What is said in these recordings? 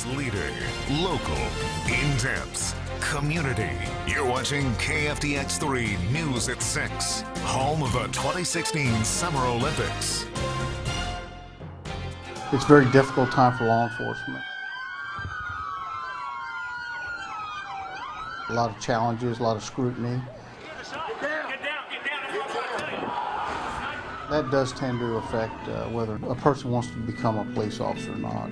News leader. Local, in-depth, community. You're watching KFDX3 News at 6, home of the 2016 Summer Olympics. It's a very difficult time for law enforcement. A lot of challenges, a lot of scrutiny. That does tend to affect whether a person wants to become a police officer or not.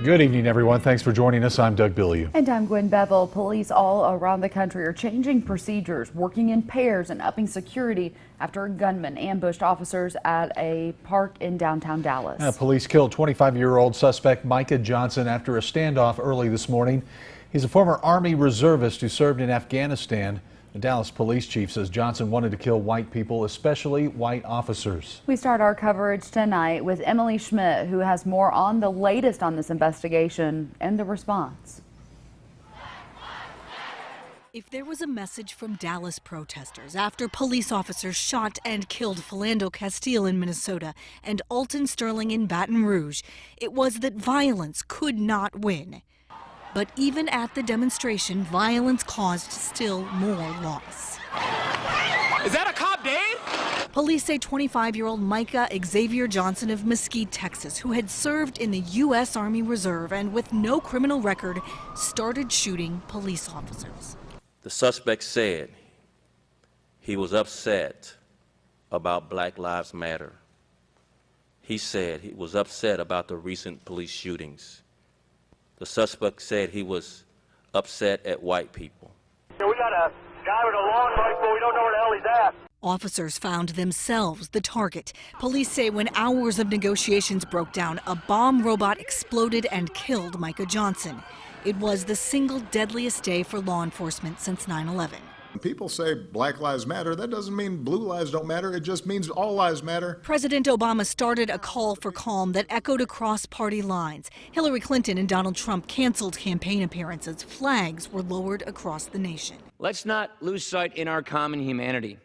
Good evening, everyone. Thanks for joining us. I'm Doug Bilyeu. And I'm Gwen Bevel. Police all around the country are changing procedures, working in pairs and upping security after a gunman ambushed officers at a park in downtown Dallas. Police killed 25-year-old suspect Micah Johnson after a standoff early this morning. He's a former Army reservist who served in Afghanistan. The Dallas police chief says Johnson wanted to kill white people, especially white officers. We start our coverage tonight with Emily Schmidt, who has more on the latest on this investigation and the response. If there was a message from Dallas protesters after police officers shot and killed Philando Castile in Minnesota and Alton Sterling in Baton Rouge, it was that violence could not win. But even at the demonstration, violence caused still more loss. Is that a cop dead? Police say 25-year-old Micah Xavier Johnson of Mesquite, Texas, who had served in the U.S. Army Reserve and with no criminal record, started shooting police officers. The suspect said he was upset about Black Lives Matter. He said he was upset about the recent police shootings. The suspect said he was upset at white people. We got a guy with a long rifle. We don't know where the hell he's at. Officers found themselves the target. Police say when hours of negotiations broke down, a bomb robot exploded and killed Micah Johnson. It was the single deadliest day for law enforcement since 9/11. When people say Black Lives Matter, that doesn't mean blue lives don't matter. It just means all lives matter. President Obama started a call for calm that echoed across party lines. Hillary Clinton and Donald Trump canceled campaign appearances. Flags were lowered across the nation. Let's not lose sight in our common humanity.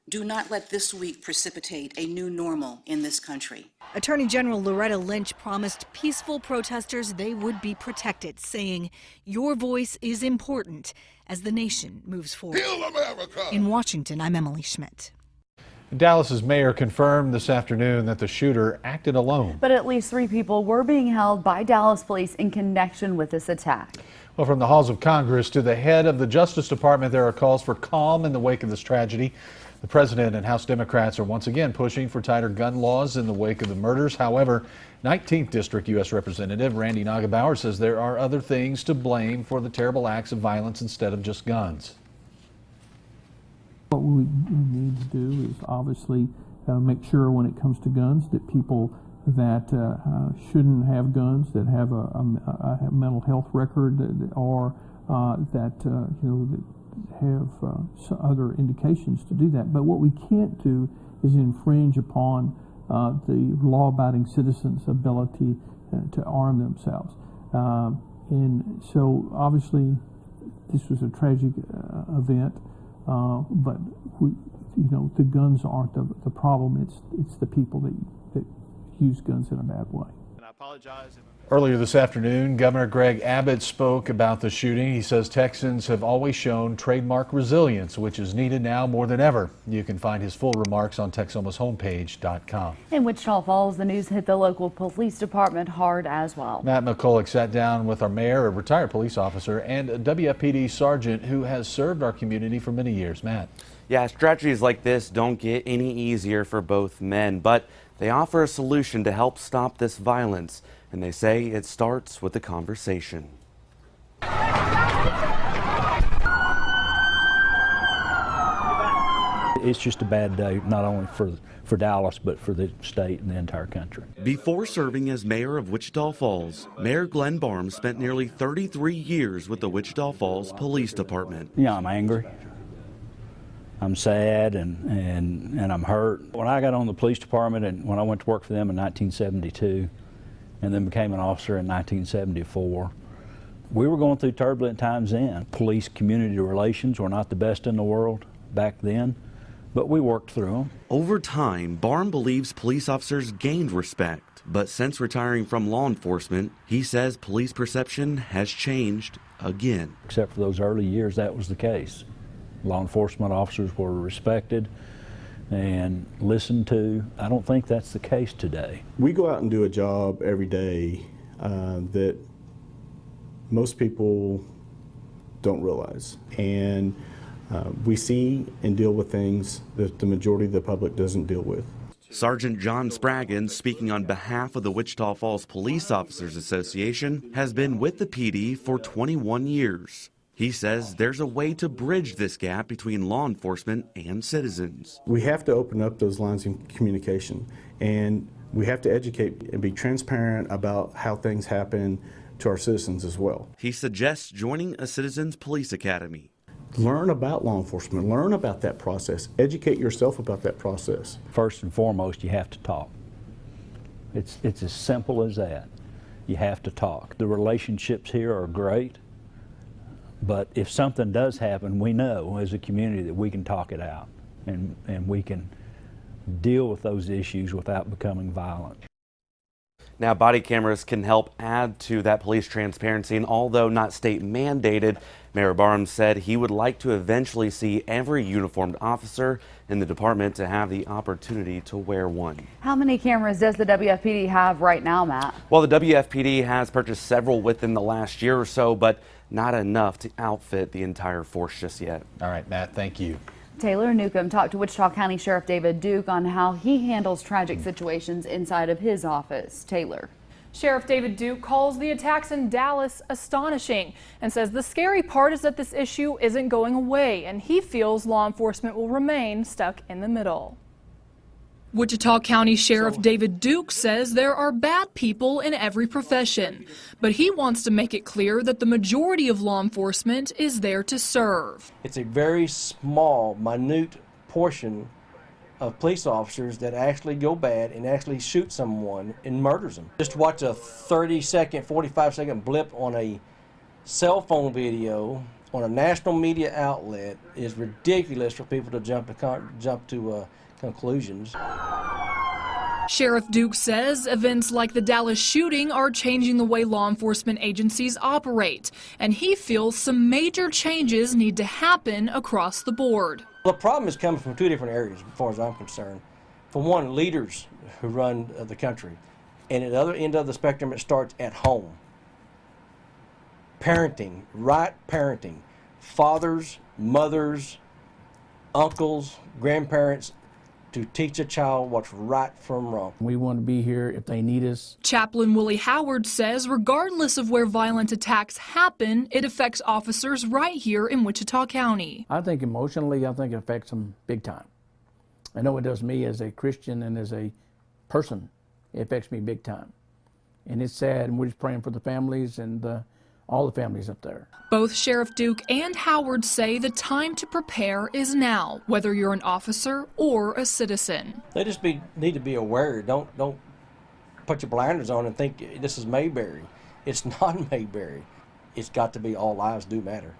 Do not let this week precipitate a new normal in this country. Attorney General Loretta Lynch promised peaceful protesters they would be protected, saying, "Your voice is important as the nation moves forward." Heal America! In Washington, I'm Emily Schmidt. Dallas's mayor confirmed this afternoon that the shooter acted alone. But at least 3 people were being held by Dallas police in connection with this attack. Well, from the halls of Congress to the head of the Justice Department, there are calls for calm in the wake of this tragedy. The president and House Democrats are once again pushing for tighter gun laws in the wake of the murders. However, 19th District U.S. Representative Randy Nagebauer says there are other things to blame for the terrible acts of violence instead of just guns. What we need to do is obviously make sure when it comes to guns that people that shouldn't have guns, that have a mental health record, or that have other indications to do that. But what we can't do is infringe upon the law-abiding citizens' ability to arm themselves. And so obviously this was a tragic event, but the guns aren't the problem. It's the people that use guns in a bad way. And I apologize. Earlier this afternoon, Governor Greg Abbott spoke about the shooting. He says Texans have always shown trademark resilience, which is needed now more than ever. You can find his full remarks on Texoma's homepage.com. In Wichita Falls, the news hit the local police department hard as well. Matt McCulloch sat down with our mayor, a retired police officer, and a WFPD sergeant who has served our community for many years. Matt. Yeah, strategies like this don't get any easier for both men, but they offer a solution to help stop this violence. And they say it starts with a conversation. It's just a bad day, not only for Dallas, but for the state and the entire country. Before serving as mayor of Wichita Falls, Mayor Glenn Barnes spent nearly 33 years with the Wichita Falls Police Department. Yeah, I'm angry. I'm sad and I'm hurt. When I got on the police department and when I went to work for them in 1972 and then became an officer in 1974, we were going through turbulent times then. Police community relations were not the best in the world back then, but we worked through them. Over time, Barham believes police officers gained respect, but since retiring from law enforcement, he says police perception has changed again. Except for those early years, that was the case. Law enforcement officers were respected and listened to. I don't think that's the case today. We go out and do a job every day that most people don't realize. And we see and deal with things that the majority of the public doesn't deal with. Sergeant John Spraggins, speaking on behalf of the Wichita Falls Police Officers Association, has been with the PD for 21 years. He says there's a way to bridge this gap between law enforcement and citizens. We have to open up those lines of communication, and we have to educate and be transparent about how things happen to our citizens as well. He suggests joining a Citizens Police Academy. Learn about law enforcement, learn about that process, educate yourself about that process. First and foremost, you have to talk. It's as simple as that. You have to talk. The relationships here are great, but if something does happen, we know as a community that we can talk it out and we can deal with those issues without becoming violent. Now, body cameras can help add to that police transparency, and although not state mandated, Mayor Barham said he would like to eventually see every uniformed officer in the department to have the opportunity to wear one. How many cameras does the WFPD have right now, Matt? Well, the WFPD has purchased several within the last year or so, but not enough to outfit the entire force just yet. All right, Matt, thank you. Taylor Newcomb talked to Wichita County Sheriff David Duke on how he handles tragic situations inside of his office. Taylor. Sheriff David Duke calls the attacks in Dallas astonishing and says the scary part is that this issue isn't going away, and he feels law enforcement will remain stuck in the middle. Wichita County Sheriff David Duke says there are bad people in every profession, but he wants to make it clear that the majority of law enforcement is there to serve. It's a very small, minute portion of police officers that actually go bad and actually shoot someone and murders them. Just watch a 30-second, 45-second blip on a cell phone video on a national media outlet is ridiculous for people to jump to conclusions. Sheriff Duke says events like the Dallas shooting are changing the way law enforcement agencies operate, and he feels some major changes need to happen across the board. The problem is coming from two different areas, as far as I'm concerned. For one, leaders who run the country, and at the other end of the spectrum, it starts at home. Parenting, right parenting, fathers, mothers, uncles, grandparents, to teach a child what's right from wrong. We want to be here if they need us. Chaplain Willie Howard says regardless of where violent attacks happen, it affects officers right here in Wichita County. I think emotionally, I think it affects them big time. I know it does me as a Christian and as a person. It affects me big time. And it's sad, and we're just praying for the families and all the families up there. Both Sheriff Duke and Howard say the time to prepare is now, whether you're an officer or a citizen. They just need to be aware. Don't put your blinders on and think this is Mayberry. It's not Mayberry. It's got to be all lives do matter,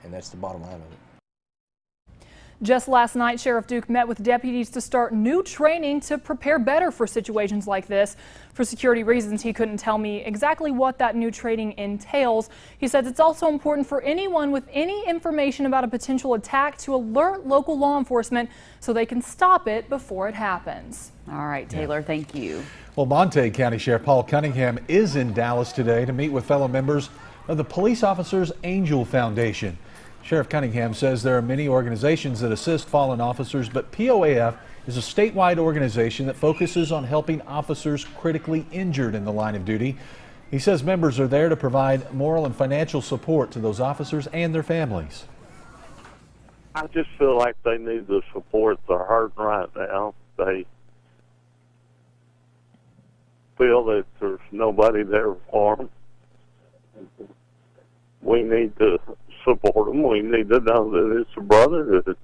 and that's the bottom line of it. Just last night, Sheriff Duke met with deputies to start new training to prepare better for situations like this. For security reasons, he couldn't tell me exactly what that new training entails. He says it's also important for anyone with any information about a potential attack to alert local law enforcement so they can stop it before it happens. All right, Taylor, thank you. Well, Monta County Sheriff Paul Cunningham is in Dallas today to meet with fellow members of the Police Officers Angel Foundation. Sheriff Cunningham says there are many organizations that assist fallen officers, but POAF is a statewide organization that focuses on helping officers critically injured in the line of duty. He says members are there to provide moral and financial support to those officers and their families. I just feel like they need the support. They're hurting right now. They feel that there's nobody there for them. We need to support them. We need to know that it's a brotherhood.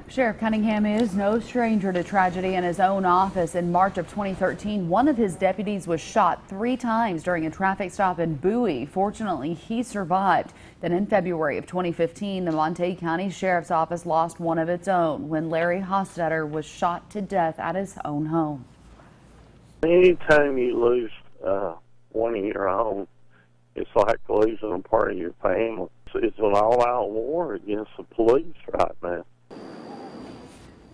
Sheriff Cunningham is no stranger to tragedy. In his own office in March of 2013, one of his deputies was shot 3 times during a traffic stop in Bowie. Fortunately, he survived. Then in February of 2015, the Monta County Sheriff's Office lost one of its own when Larry Hostetter was shot to death at his own home. Anytime you lose one of your own, it's like losing a part of your family. It's an all-out war against the police right now.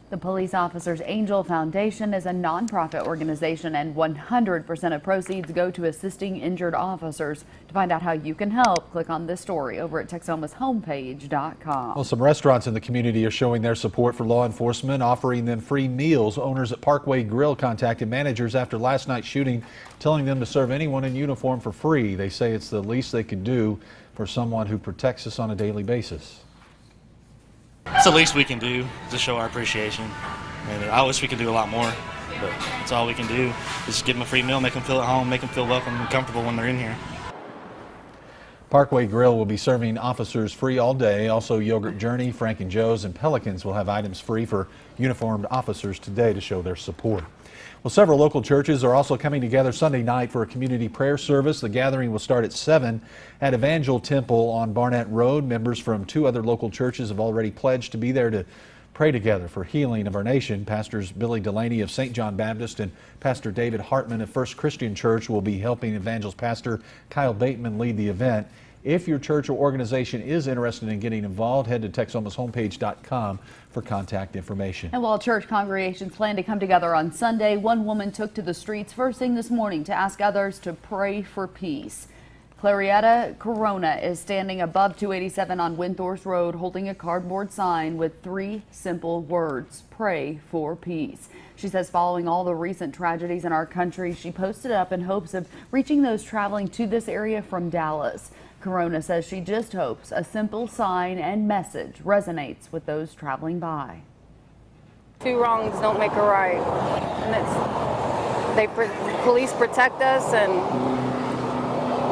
The Police Officers Angel Foundation is a nonprofit organization, and 100% of proceeds go to assisting injured officers. To find out how you can help, click on this story over at TexomasHomepage.com. Well, some restaurants in the community are showing their support for law enforcement, offering them free meals. Owners at Parkway Grill contacted managers after last night's shooting, telling them to serve anyone in uniform for free. They say it's the least they can do for someone who protects us on a daily basis. It's the least we can do to show our appreciation. And I wish we could do a lot more, but that's all we can do. Just give them a free meal, make them feel at home, make them feel welcome and comfortable when they're in here. Parkway Grill will be serving officers free all day. Also, Yogurt Journey, Frank and Joe's, and Pelicans will have items free for uniformed officers today to show their support. Well, several local churches are also coming together Sunday night for a community prayer service. The gathering will start at 7 at Evangel Temple on Barnett Road. Members from 2 other local churches have already pledged to be there to pray together for healing of our nation. Pastors Billy Delaney of St. John Baptist and Pastor David Hartman of First Christian Church will be helping Evangel's pastor Kyle Bateman lead the event. If your church or organization is interested in getting involved, head to TexomasHomepage.com for contact information. And while church congregations plan to come together on Sunday, one woman took to the streets first thing this morning to ask others to pray for peace. Clarietta Corona is standing above 287 on Windthorst Road holding a cardboard sign with 3 simple words: pray for peace. She says following all the recent tragedies in our country, she posted it up in hopes of reaching those traveling to this area from Dallas. Corona says she just hopes a simple sign and message resonates with those traveling by. 2 wrongs don't make a right, and police protect us, and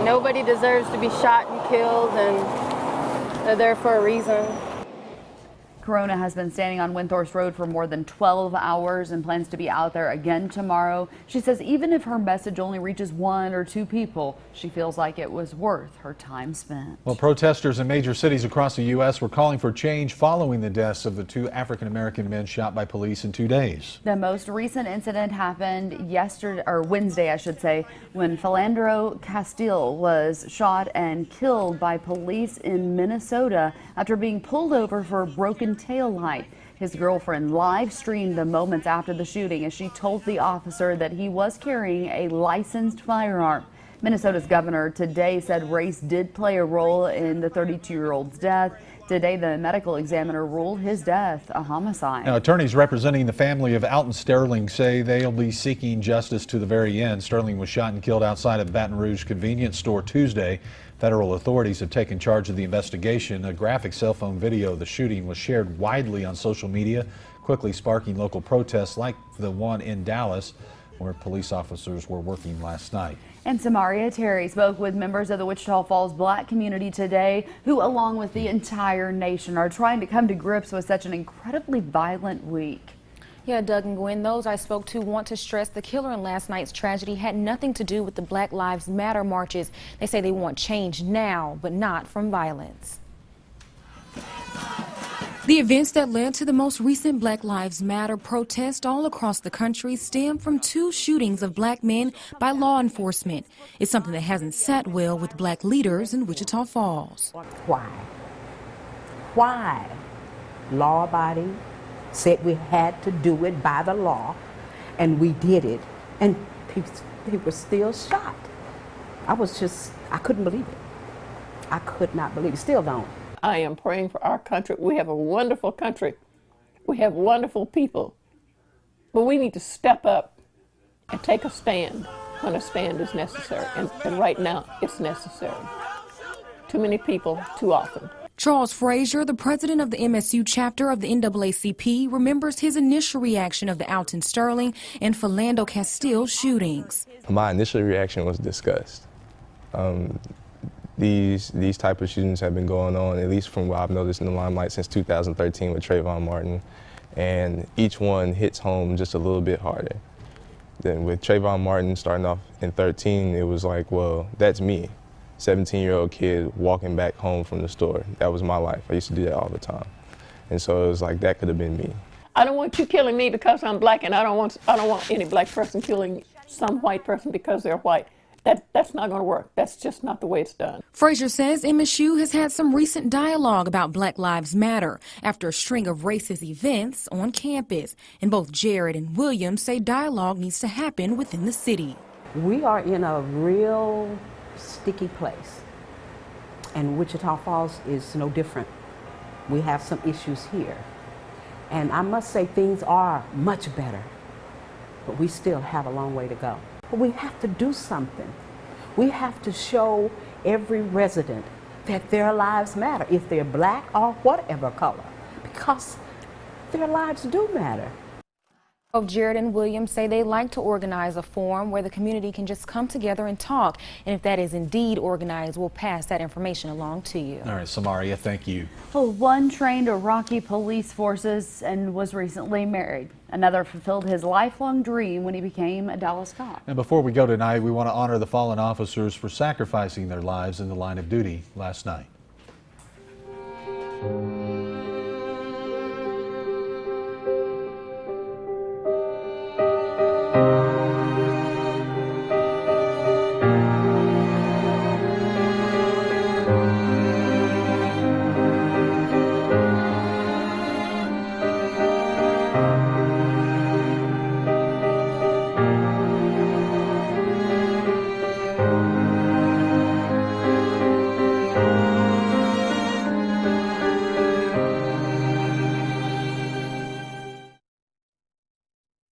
nobody deserves to be shot and killed, and they're there for a reason. Corona has been standing on Windthorst Road for more than 12 hours and plans to be out there again tomorrow. She says even if her message only reaches 1 or 2 people, she feels like it was worth her time spent. Well, protesters in major cities across the U.S. were calling for change following the deaths of the 2 African-American men shot by police in 2 days. The most recent incident happened Wednesday, I should say, when Philando Castile was shot and killed by police in Minnesota after being pulled over for a broken tail light. His girlfriend live streamed the moments after the shooting as she told the officer that he was carrying a licensed firearm. Minnesota's governor today said race did play a role in the 32-year-old's death. Today, the medical examiner ruled his death a homicide. Now, attorneys representing the family of Alton Sterling say they'll be seeking justice to the very end. Sterling was shot and killed outside of Baton Rouge convenience store Tuesday. Federal authorities have taken charge of the investigation. A graphic cell phone video of the shooting was shared widely on social media, quickly sparking local protests like the one in Dallas, where police officers were working last night. And Samaria Terry spoke with members of the Wichita Falls Black community today, who, along with the entire nation, are trying to come to grips with such an incredibly violent week. Yeah, Doug and Gwen, those I spoke to want to stress the killer in last night's tragedy had nothing to do with the Black Lives Matter marches. They say they want change now, but not from violence. The events that led to the most recent Black Lives Matter protest all across the country stem from 2 shootings of black men by law enforcement. It's something that hasn't sat well with black leaders in Wichita Falls. Why? Law-abiding said we had to do it by the law, and we did it, and people were still shot. I couldn't believe it. I could not believe it. Still don't. I am praying for our country. We have a wonderful country. We have wonderful people. But we need to step up and take a stand when a stand is necessary. And right now, it's necessary. Too many people, too often. Charles Frazier, the president of the MSU chapter of the NAACP, remembers his initial reaction of the Alton Sterling and Philando Castile shootings. My initial reaction was disgust. these type of shootings have been going on, at least from what I've noticed in the limelight, since 2013 with Trayvon Martin, and each one hits home just a little bit harder. Then with Trayvon Martin starting off in 13, it was like, well, that's me, 17-year-old kid walking back home from the store. That was my life. I used to do that all the time, and so it was like that could have been me. I don't want you killing me because I'm black, and I don't want any black person killing some white person because they're white. That's not going to work. That's just not the way it's done. Frazier says MSU has had some recent dialogue about Black Lives Matter after a string of racist events on campus. And both Jared and William say dialogue needs to happen within the city. We are in a real sticky place, and Wichita Falls is no different. We have some issues here, and I must say things are much better, but we still have a long way to go. But we have to do something. We have to show every resident that their lives matter, if they're black or whatever color, because their lives do matter. Both Jared and William say they like to organize a forum where the community can just come together and talk. And if that is indeed organized, we'll pass that information along to you. All right, Samaria, thank you. Well, one trained Iraqi police forces and was recently married. Another fulfilled his lifelong dream when he became a Dallas cop. And before we go tonight, we want to honor the fallen officers for sacrificing their lives in the line of duty last night.